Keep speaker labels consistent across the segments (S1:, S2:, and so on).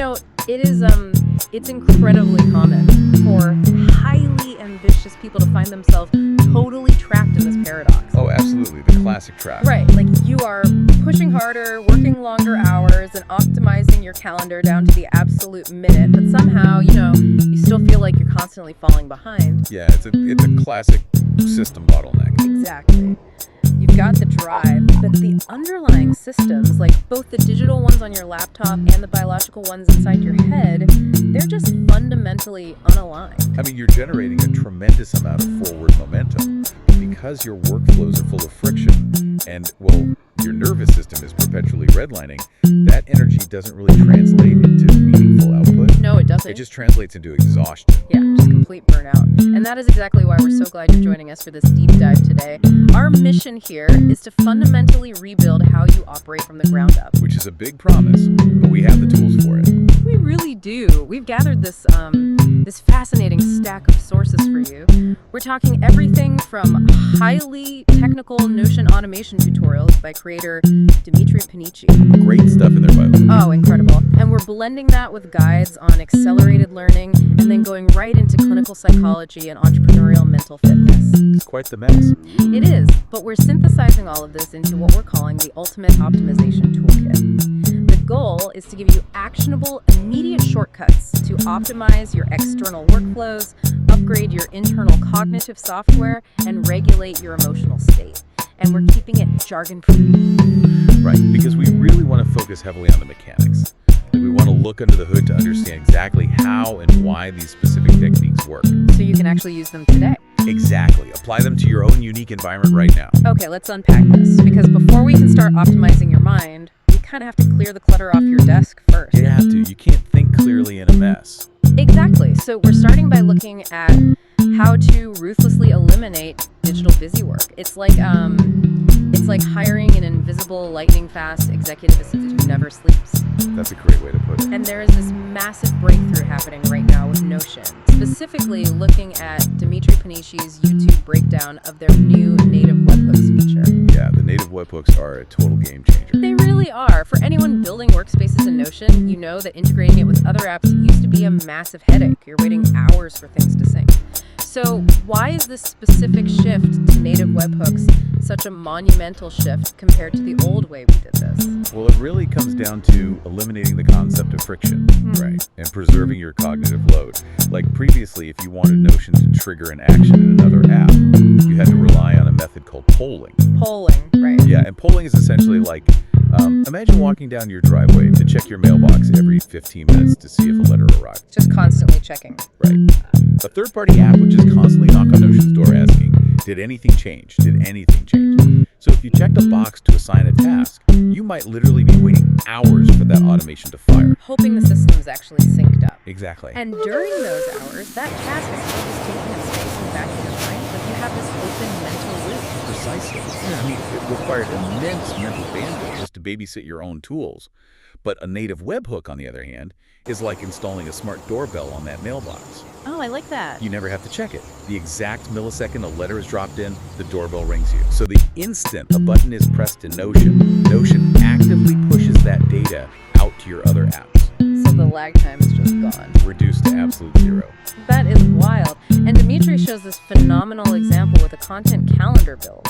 S1: know, it's incredibly common for highly ambitious people to find themselves totally trapped in this paradox.
S2: Oh, absolutely. The classic trap.
S1: Right. Like you are pushing harder, working longer hours, and optimizing your calendar down to the absolute minute, but somehow, you still feel like you're constantly falling behind.
S2: Yeah, it's a classic system bottleneck.
S1: Exactly. You've got the drive, but the underlying systems, like both the digital ones on your laptop and the biological ones inside your head, they're just fundamentally unaligned.
S2: I mean, you're generating a tremendous amount of forward momentum, but because your workflows are full of friction and, well, your nervous system is perpetually redlining, that energy doesn't really translate into meaningful output.
S1: No, it doesn't.
S2: It just translates into exhaustion.
S1: Yeah, just complete burnout. And that is exactly why we're so glad you're joining us for this deep dive today. Our mission here is to fundamentally rebuild how you operate from the ground up.
S2: Which is a big promise, but we have the tools for it.
S1: We really do. We've gathered this fascinating stack of sources for you. We're talking everything from highly technical Notion automation tutorials by creator Dimitri Panici.
S2: Great stuff in there, by the way.
S1: Oh, incredible. And we're blending that with guides on accelerated learning and then going right into clinical psychology and entrepreneurial mental fitness.
S2: It's quite the mix.
S1: It is, but we're synthesizing all of this into what we're calling the ultimate optimization toolkit. The goal is to give you actionable, immediate shortcuts to optimize your external workflows, upgrade your internal cognitive software, and regulate your emotional state. And we're keeping it jargon-free.
S2: Right, because we really want to focus heavily on the mechanics. We want to look under the hood to understand exactly how and why these specific techniques work.
S1: So you can actually use them today.
S2: Exactly. Apply them to your own unique environment right now.
S1: Okay, let's unpack this, because before we can start optimizing your mind, you kind of have to clear the clutter off your desk first.
S2: You have to. You can't think clearly in a mess.
S1: Exactly. So we're starting by looking at how to ruthlessly eliminate digital busy work. It's like hiring an invisible, lightning-fast executive assistant who never sleeps.
S2: That's a great way to put it.
S1: And there is this massive breakthrough happening right now with Notion, specifically looking at Dimitri Panici's YouTube breakdown of their new native webhooks feature.
S2: Yeah, the native webhooks are a total game changer.
S1: They really are. For anyone building workspaces in Notion, you know that integrating it with other apps used to be a massive headache. You're waiting hours for things to sync. So why is this specific shift to native webhooks such a monumental shift compared to the old way we did this?
S2: Well, it really comes down to eliminating the concept of friction, right? And preserving your cognitive load. Like previously, if you wanted Notion to trigger an action in another app, you had to rely on a method called polling.
S1: Polling, right.
S2: Yeah, and polling is essentially like, imagine walking down your driveway to check your mailbox every 15 minutes to see if a letter arrived.
S1: Just constantly checking.
S2: Right. A third-party app would just constantly knock on Notion's door asking, did anything change? Did anything change? So if you checked a box to assign a task, you might literally be waiting hours for that automation to fire.
S1: Hoping the system's actually synced up.
S2: Exactly.
S1: And during those hours, that task is just taking up space in the back of your mind, but you have this open mental loop.
S2: Precisely. I mean, it required immense mental bandwidth just to babysit your own tools. But a native webhook, on the other hand, is like installing a smart doorbell on that mailbox.
S1: Oh, I like that.
S2: You never have to check it. The exact millisecond a letter is dropped in, the doorbell rings you. So the instant a button is pressed in Notion, Notion actively pushes that data out to your other apps.
S1: So the lag time is just gone.
S2: Reduced to absolute zero.
S1: That is wild. And Dimitri shows this phenomenal example with a content calendar build.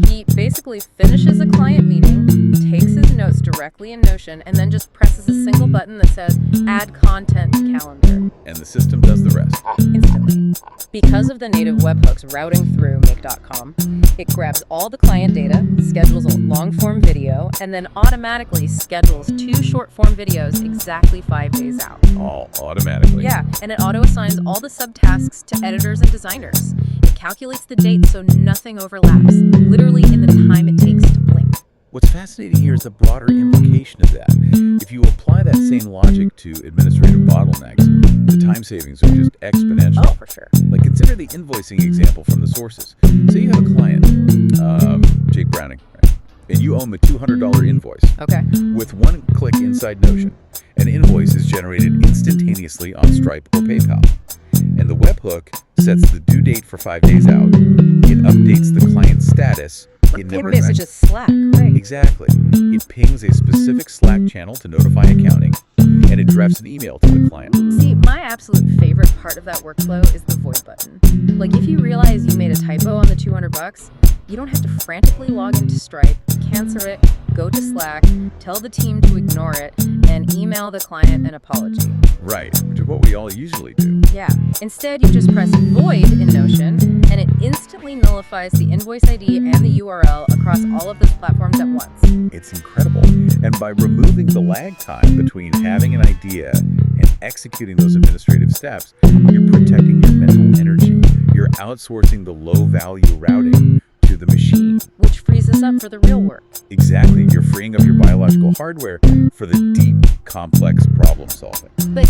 S1: He basically finishes a client meeting, takes his notes directly in Notion, and then just presses a single button that says, add content to calendar.
S2: And the system does the rest.
S1: Instantly. Because of the native webhooks routing through make.com, it grabs all the client data, schedules a long-form video, and then automatically schedules 2 short-form videos exactly 5 days out.
S2: All automatically.
S1: Yeah, and it auto-assigns all the subtasks to editors and designers. It calculates the date so nothing overlaps, literally in the time it takes to blink.
S2: What's fascinating here is the broader implication of that. If you apply that same logic to administrative bottlenecks, the time savings are just exponential.
S1: Oh, for sure.
S2: Like, consider the invoicing example from the sources. Say you have a client, Jake Browning, right? And you owe him a $200 invoice.
S1: Okay.
S2: With one click inside Notion, an invoice is generated instantaneously on Stripe or PayPal. And the webhook sets the due date for 5 days out. It updates the client's status.
S1: It messages Slack, right?
S2: Exactly. It pings a specific Slack channel to notify accounting. and it drafts an email to the client.
S1: See, my absolute favorite part of that workflow is the void button. Like, if you realize you made a typo on the $200, you don't have to frantically log into Stripe, cancel it, go to Slack, tell the team to ignore it, and email the client an apology.
S2: Right, which is what we all usually do.
S1: Yeah. Instead, you just press void in Notion, and it instantly nullifies the invoice ID and the URL across all of those platforms at once.
S2: It's incredible. And by removing the lag time between having an idea and executing those administrative steps, you're protecting your mental energy. You're outsourcing the low-value routing to the machine.
S1: Which frees us up for the real work.
S2: Exactly. You're freeing up your biological hardware for the deep, complex problem solving.
S1: But,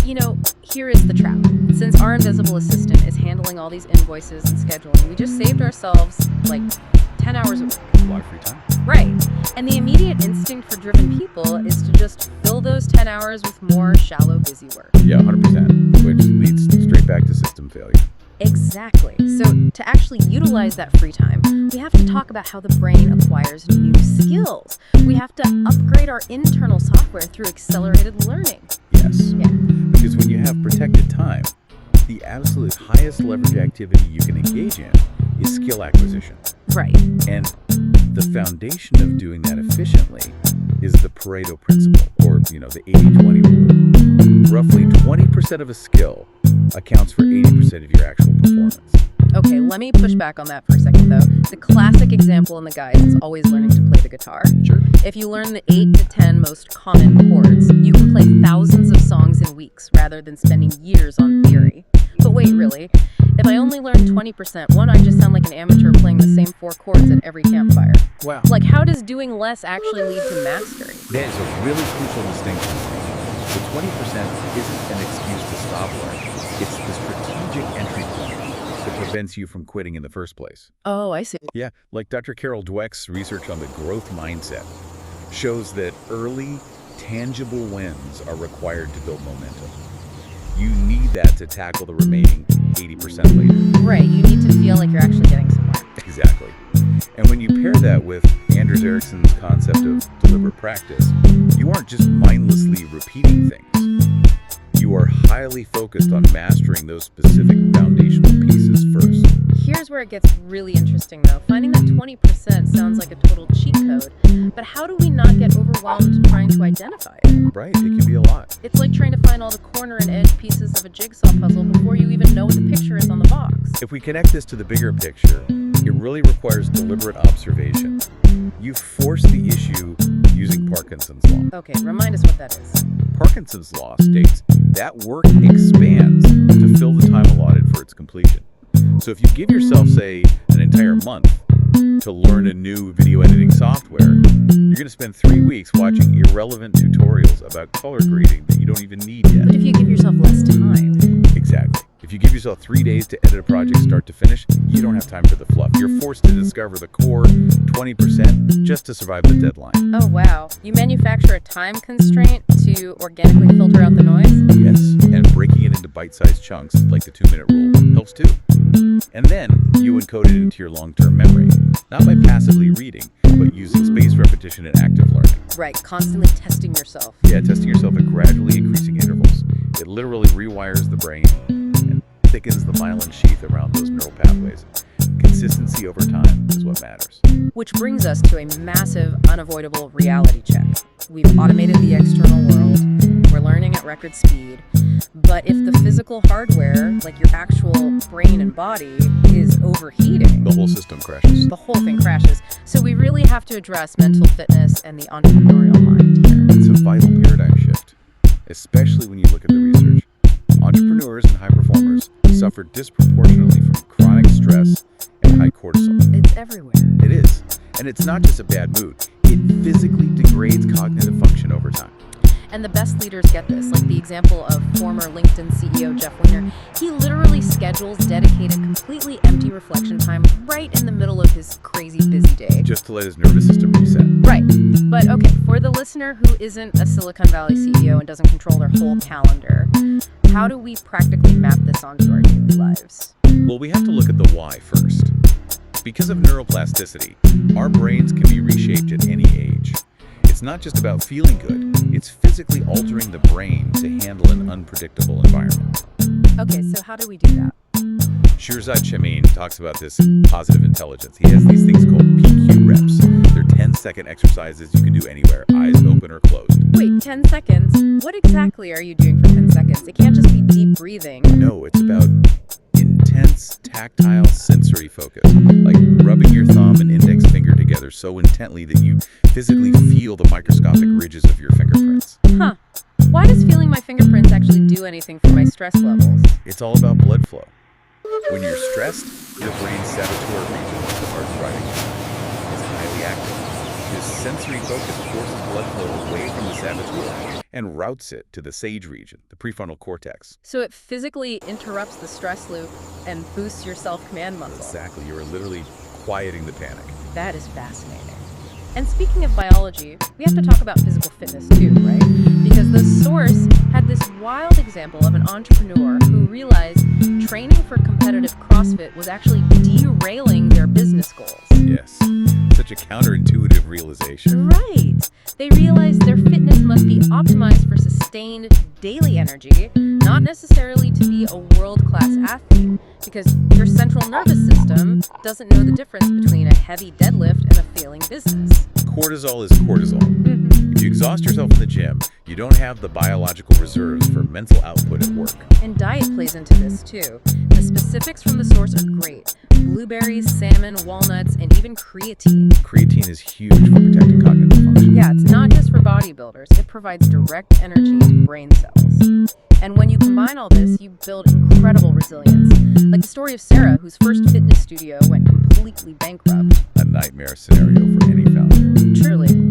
S1: here is the trap. Since our invisible assistant is handling all these invoices and scheduling, we just saved ourselves, 10 hours a week.
S2: A lot of free time.
S1: Right. And the immediate instinct for driven people is to just fill those 10 hours with more shallow, busy work.
S2: Yeah, 100%, which leads straight back to system failure.
S1: Exactly. So to actually utilize that free time, we have to talk about how the brain acquires new skills. We have to upgrade our internal software through accelerated learning.
S2: Yes.
S1: Yeah.
S2: Because when you have protected time, the absolute highest leverage activity you can engage in is skill acquisition.
S1: Right.
S2: And the foundation of doing that efficiently is the Pareto principle, or, the 80-20 rule. Roughly 20% of a skill accounts for 80% of your actual performance.
S1: Okay, let me push back on that for a second, though. The classic example in the guides is always learning to play the guitar.
S2: Sure.
S1: If you learn the 8 to 10 most common chords, you can play thousands of songs in weeks rather than spending years on theory. But wait, really? If I only learn 20%, won't I just sound like an amateur playing the same 4 chords at every campfire?
S2: Wow.
S1: How does doing less actually lead to mastery?
S2: That is a really crucial distinction. The 20% isn't an excuse to stop learning. It's the strategic entry point that prevents you from quitting in the first place.
S1: Oh, I see.
S2: Yeah, like Dr. Carol Dweck's research on the growth mindset shows that early, tangible wins are required to build momentum. You need that to tackle the remaining 80% later.
S1: Right, you need to feel like you're actually getting somewhere.
S2: Exactly. And when you pair that with Anders Ericsson's concept of deliberate practice, you aren't just mindlessly repeating things. You are highly focused on mastering those specific foundational pieces first.
S1: Here's where it gets really interesting, though. Finding that 20% sounds like a total cheat code, but how do we not get overwhelmed trying to identify it?
S2: Right, it can be a lot.
S1: It's like trying to find all the corner and edge pieces of a jigsaw puzzle before you even know what the picture is on the box.
S2: If we connect this to the bigger picture, it really requires deliberate observation. You force the issue using Parkinson's law.
S1: Okay, remind us what that is.
S2: Parkinson's law states that work expands to fill the time allotted for its completion. So if you give yourself, say, an entire month to learn a new video editing software, you're going to spend 3 weeks watching irrelevant tutorials about color grading that you don't even need yet.
S1: But if you give yourself less time...
S2: Exactly. If you give yourself 3 days to edit a project start to finish, you don't have time for the fluff. You're forced to discover the core 20% just to survive the deadline.
S1: Oh, wow. You manufacture a time constraint to organically filter out the noise?
S2: Yes, and breaking it into bite-sized chunks, like the 2-minute rule, helps too. And then you encode it into your long-term memory, not by passively reading, but using spaced repetition and active learning.
S1: Right, constantly testing yourself.
S2: Yeah, testing yourself at gradually increasing intervals. It literally rewires the brain and thickens the myelin sheath around those neural pathways. Consistency over time is what matters.
S1: Which brings us to a massive, unavoidable reality check. We've automated the external world. We're learning at record speed. But if the physical hardware, like your actual brain and body, is overheating,
S2: The whole system crashes.
S1: the whole thing crashes. So we really have to address mental fitness and the entrepreneurial mind here.
S2: It's a vital paradigm shift, especially when you look at the research. Entrepreneurs and high performers suffer disproportionately from chronic stress and high cortisol.
S1: It's everywhere.
S2: It is. And it's not just a bad mood. It physically degrades cognitive function over time.
S1: And the best leaders get this, like the example of former LinkedIn CEO Jeff Weiner. He literally schedules dedicated, completely empty reflection time right in the middle of his crazy busy day.
S2: Just to let his nervous system reset.
S1: Right. But okay, for the listener who isn't a Silicon Valley CEO and doesn't control their whole calendar, how do we practically map this onto our daily lives?
S2: Well, we have to look at the why first. Because of neuroplasticity, our brains can be reshaped at any age. It's It's not just about feeling good. It's physically altering the brain to handle an unpredictable environment.
S1: Okay, so how do we do that?
S2: Shirzad Chamine talks about this in Positive Intelligence. He has these things called PQ reps. They're 10-second exercises you can do anywhere, eyes open or closed.
S1: Wait, 10 seconds? What exactly are you doing for 10 seconds? It can't just be deep breathing.
S2: No, it's about intense tactile sensory focus, like rubbing your thumb and index finger together so intently that you physically feel the microscopic ridges of your fingerprints.
S1: Huh. Why does feeling my fingerprints actually do anything for my stress levels?
S2: It's all about blood flow. When you're stressed, your brain's saboteur region, the heart's driving is highly active. This sensory focus forces blood flow away from the saboteur and routes it to the sage region, the prefrontal cortex.
S1: So it physically interrupts the stress loop and boosts your self-command muscle.
S2: Exactly. You're literally quieting the panic.
S1: That is fascinating. And speaking of biology, we have to talk about physical fitness too, right? Because the source had this wild example of an entrepreneur who realized training for competitive CrossFit was actually derailing their business goals.
S2: Yes. Such a counterintuitive realization.
S1: Right. They realized their fitness must be optimized for sustained daily energy, not necessarily to be a world-class athlete, because your central nervous system doesn't know the difference between a heavy deadlift and a failing business.
S2: Cortisol is cortisol. If you exhaust yourself in the gym, you don't have the biological reserves for mental output at work.
S1: And diet plays into this too. The specifics from the source are great. Blueberries, salmon, walnuts, and even creatine.
S2: Creatine is huge for protecting cognitive function.
S1: Yeah, it's not just for bodybuilders. It provides direct energy to brain cells. And when you combine all this, you build incredible resilience. Like the story of Sarah, whose first fitness studio went completely bankrupt.
S2: A nightmare scenario for any founder.
S1: Truly.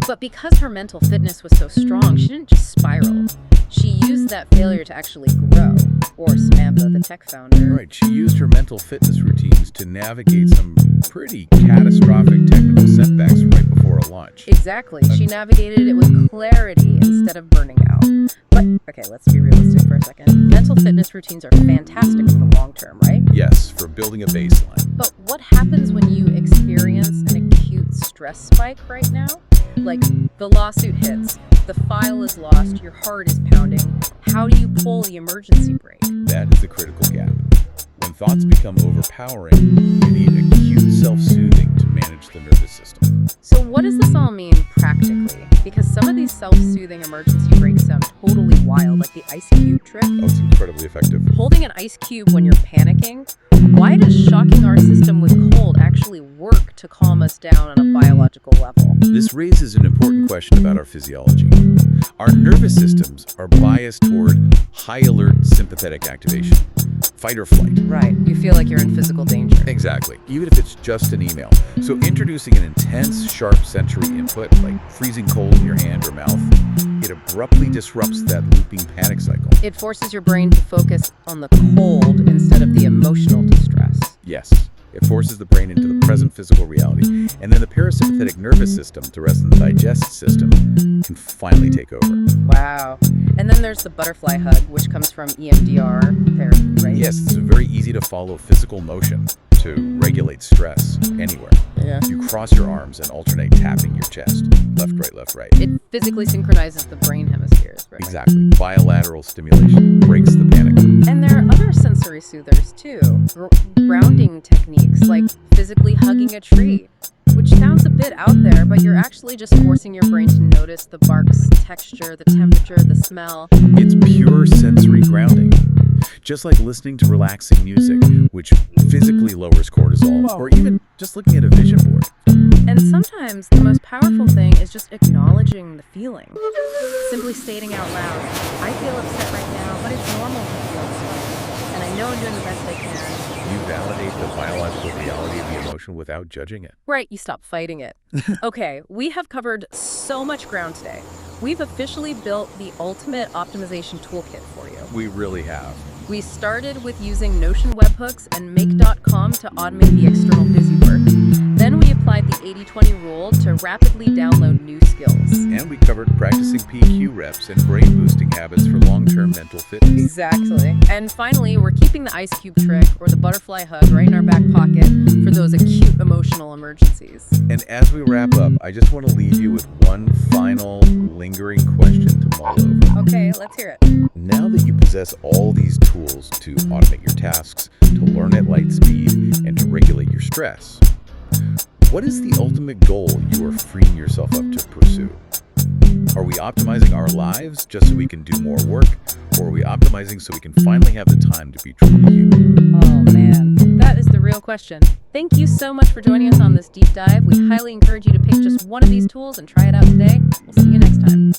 S1: But because her mental fitness was so strong, she didn't just spiral. She used that failure to actually grow. Or Samantha, the tech founder.
S2: Right, she used her mental fitness routines to navigate some pretty catastrophic technical setbacks right before a launch.
S1: Exactly. She navigated it with clarity instead of burning out. But, okay, let's be realistic for a second. Mental fitness routines are fantastic for the long term, right?
S2: Yes, for building a baseline.
S1: But what happens when you experience an acute stress spike right now? Like, the lawsuit hits, the file is lost, your heart is pounding. How do you pull the emergency brake?
S2: That is the critical gap. When thoughts become overpowering, you need acute self-soothing to manage the nervous system.
S1: So what does this all mean practically? Because some of these self-soothing emergency brakes sound totally wild, like the ice cube trick.
S2: Oh, it's incredibly effective.
S1: Holding an ice cube when you're panicking? Why does shocking our system with cold actually work to calm us down on a biological level?
S2: This raises an important question about our physiology. Our nervous systems are biased toward high alert sympathetic activation, fight or flight.
S1: Right, you feel like you're in physical danger.
S2: Exactly, even if it's just an email. So introducing an intense, sharp sensory input, like freezing cold in your hand or mouth, it abruptly disrupts that looping panic cycle.
S1: It forces your brain to focus on the cold instead of the emotional distress.
S2: Yes, it forces the brain into the present physical reality, and then the parasympathetic nervous system, to rest in the digestive system, can finally take over.
S1: Wow. And then there's the butterfly hug, which comes from EMDR therapy, right?
S2: Yes, it's a very easy to follow physical motion to regulate stress anywhere.
S1: Yeah.
S2: You cross your arms and alternate tapping your chest, left, right, left, right.
S1: It physically synchronizes the brain hemispheres, right?
S2: Exactly. Bilateral stimulation breaks the panic loop.
S1: And there are other sensory soothers too. Grounding techniques like physically hugging a tree, which sounds a bit out there, but you're actually just forcing your brain to notice the bark's texture, the temperature, the smell.
S2: It's pure sensory grounding. Just like listening to relaxing music, which physically lowers cortisol, or even just looking at a vision board.
S1: And sometimes the most powerful thing is just acknowledging the feeling. Simply stating out loud, I feel upset right now, but it's normal to feel upset. And I know I'm doing the best I can.
S2: You validate the biological reality of the emotion without judging it.
S1: Right, you stop fighting it. Okay, we have covered so much ground today. We've officially built the ultimate optimization toolkit for you.
S2: We really have.
S1: We started with using Notion webhooks and Make.com to automate the external busy work. Then we applied the the 80/20 rule to rapidly download new skills.
S2: And we covered practicing PQ reps and brain boosting habits for long-term mental fitness.
S1: Exactly. And finally, we're keeping the ice cube trick or the butterfly hug right in our back pocket for those acute emotional emergencies.
S2: And as we wrap up, I just want to leave you with one final lingering question to mull over.
S1: Okay, let's hear it.
S2: Now that you possess all these tools to automate your tasks, to learn at light speed, and to regulate your stress, what is the ultimate goal you are freeing yourself up to pursue? Are we optimizing our lives just so we can do more work, or are we optimizing so we can finally have the time to be truly human?
S1: Oh man, that is the real question. Thank you so much for joining us on this deep dive. We highly encourage you to pick just one of these tools and try it out today. We'll see you next time.